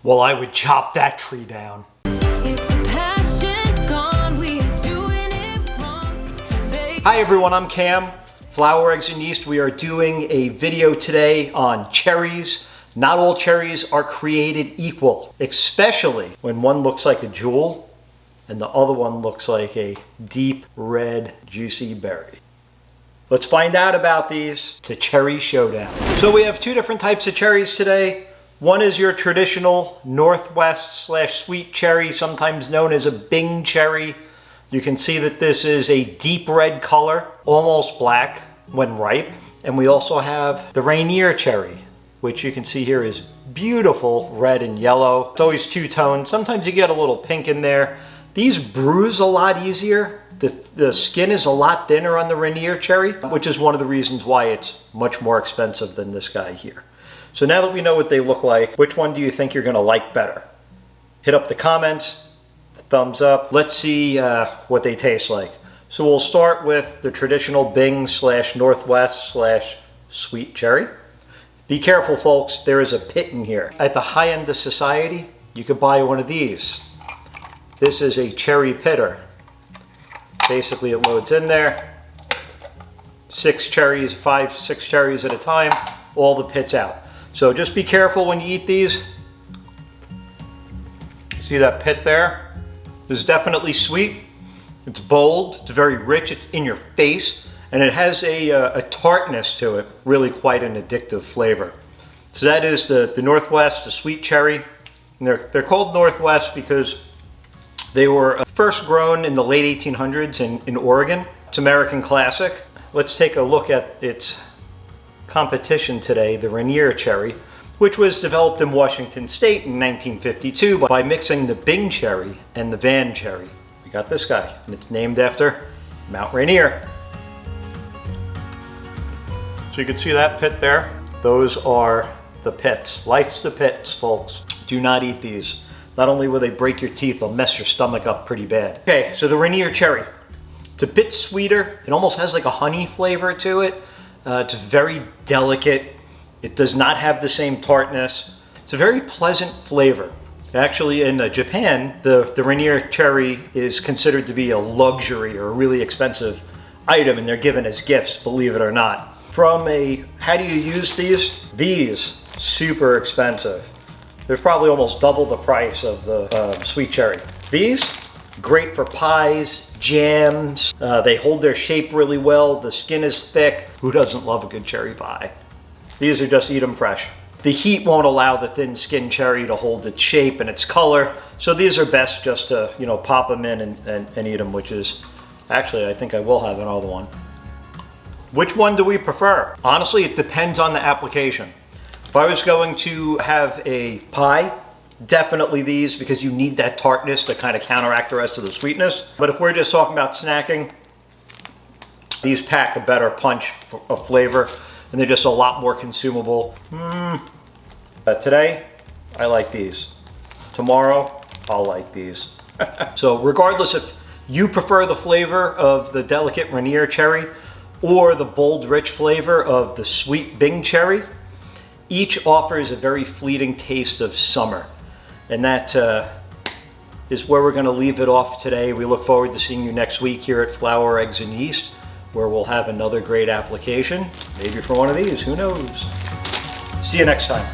Well, I would chop that tree down. Hi everyone, I'm Cam, Flour, Eggs, and Yeast. We are doing a video today on cherries. Not all cherries are created equal, especially when one looks like a jewel and the other one looks like a deep red juicy berry. Let's find out about these. It's a cherry showdown. So we have two different types of cherries today. One is your traditional Northwest/sweet cherry, sometimes known as a Bing cherry. You can see that this is a deep red color, almost black when ripe. And we also have the Rainier cherry, which you can see here is beautiful red and yellow. It's always two-toned. Sometimes you get a little pink in there. These bruise a lot easier. The skin is a lot thinner on the Rainier cherry, which is one of the reasons why it's much more expensive than this guy here. So now that we know what they look like, which one do you think you're gonna like better? Hit up the comments, the thumbs up. Let's see what they taste like. So we'll start with the traditional Bing/Northwest/sweet cherry. Be careful, folks, there is a pit in here. At the high end of society, you could buy one of these. This is a cherry pitter. Basically, it loads in there. 6 cherries, 5-6 cherries at a time, all the pits out. So just be careful when you eat these. See that pit there? This is definitely sweet. It's bold, it's very rich, it's in your face, and it has a tartness to it, really quite an addictive flavor. So that is the Northwest, the sweet cherry. And they're called Northwest because they were first grown in the late 1800s in Oregon. It's American classic. Let's take a look at its competition today, the Rainier cherry, which was developed in Washington State in 1952 by mixing the Bing cherry and the Van cherry. We got this guy, and it's named after Mount Rainier. So you can see that pit there. Those are the pits. Life's the pits, folks. Do not eat these. Not only will they break your teeth, they'll mess your stomach up pretty bad. Okay, so the Rainier cherry. It's a bit sweeter. It almost has like a honey flavor to it. It's very delicate. It does not have the same tartness. It's a very pleasant flavor. Actually, in Japan, the Rainier cherry is considered to be a luxury or a really expensive item, and they're given as gifts, believe it or not. From a, how do you use these? These, super expensive. They're probably almost double the price of the sweet cherry. These, great for pies, jams. They hold their shape really well. The skin is thick. Who doesn't love a good cherry pie? These are just eat them fresh. The heat won't allow the thin skin cherry to hold its shape and its color. So these are best just to, pop them in and eat them, which is, actually, I think I will have another one. Which one do we prefer? Honestly, it depends on the application. If I was going to have a pie, definitely these, because you need that tartness to kind of counteract the rest of the sweetness. But if we're just talking about snacking, these pack a better punch of flavor, and they're just a lot more consumable. Today, I like these. Tomorrow, I'll like these. So regardless if you prefer the flavor of the delicate Rainier cherry or the bold, rich flavor of the sweet Bing cherry, each offers a very fleeting taste of summer. And that is where we're gonna leave it off today. We look forward to seeing you next week here at Flour, Eggs, and Yeast, where we'll have another great application, maybe for one of these, who knows. See you next time.